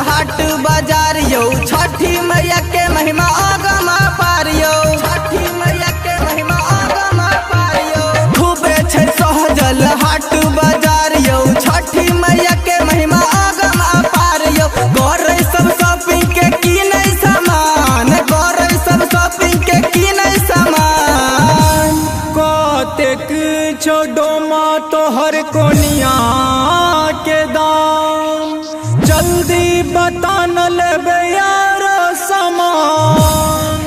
हाट बाजार यो छठी मैया के महिमा आगम पार यो, छठी मैया के महिमा आगम पार यो। खूबे छै सहजल हाट बाजार यो, छठी मैया के महिमा आगम पार यो। गौरे सब शॉपिंग के कीनै सामान, गौरे सब शॉपिंग के कीनै सामान। कतेक छोडोमा तोहर कोनिया के दाम, जल्दी बता न लेबे यारो सामान।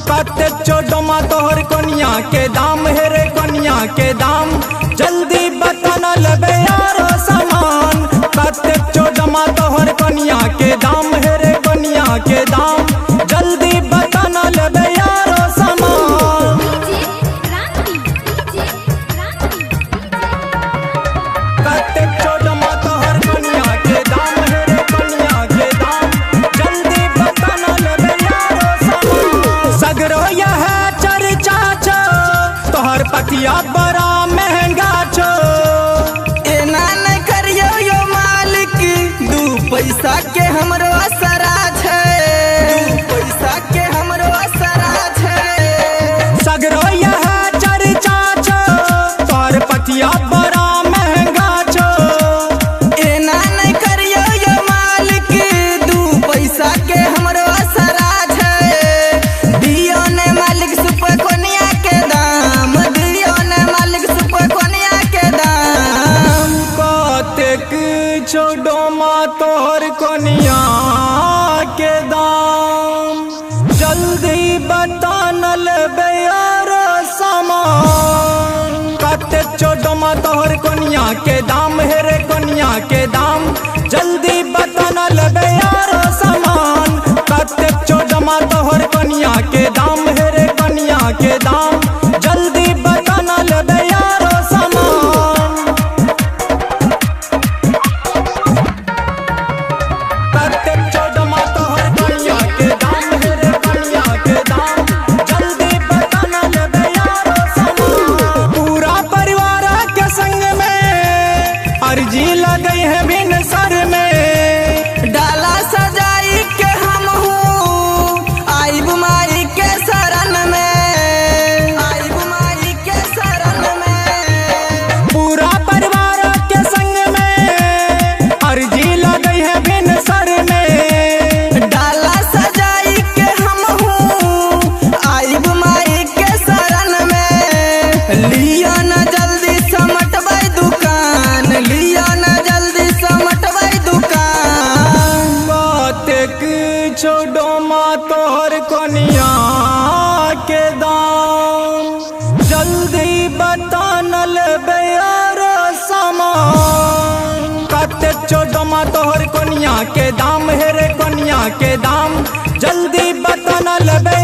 कतेक छोडोमा तोहर कोनिया के दाम, हेरे कोनिया के दाम, जल्दी बता न लेबे यारो सामान। कतेक छोडोमा तोहर कोनिया के दाम, हेरे कोनिया के दाम, जल्दी बता न लेबे यारो सामान। कतेक छोडोमा तोहर कोनिया के दाम, हेरे कोनिया के दाम, जल्दी बता न लेबे यारो सामान। सगरो यह चर्चा छो, तोहर पतिया बड़ा महंगा छो। एना नहीं करियो यो मालिक, दू पैसा के हमरो असरा छै, दू पैसा के हमरो असरा छै। सगरो यह चर्चा छो, तोहर पतिया बड़ा महंगा छो। एना नहीं करियो यो मालिक, दू पैसा के हमरो असरा छै। दियो ने मालिक सुप कोनिया के दाम, दियो ने मालिक सुप कोनिया के दाम। कतेक छोडोमा तोहर कोनिया के दाम, जल्दी बता न लेबे यारो सामान। कतेक छोडोमा तोहर कोनिया के दाम, हेरे कोनिया के दाम, जल्दी बता न लेबे यारो सामान। कतेक छोडोमा तोहर कोनिया के दाम, हेरे कोनिया के दाम, जल्दी बता न लेबे यारो सामान। कतेक छोडोमा तोहर कोनिया के दाम, हेरे कोनिया के दाम, जल्दी बता न लेबे यारो सामान। पूरा परिवार के संग में अर्जी लगई है बिन सर में। डाला सजाई के हम हूँ आइब माई के शरण में, आइब माई के शरण में। पूरा परिवार के संग में अर्जी लगई है बिन सर में। डाला सजाई के हम हूँ आइब माई के शरण में। लिया न जल्दी समटबै दुकान, लिया न जल्दी समटबै दुकान। कतेक छोडोमा तोहर कोनिया के दाम, जल्दी बता न लेबे यारो सामान। कतेक छोडोमा तोहर कोनिया के दाम, हेरे कोनिया के दाम, जल्दी बता न लेबे।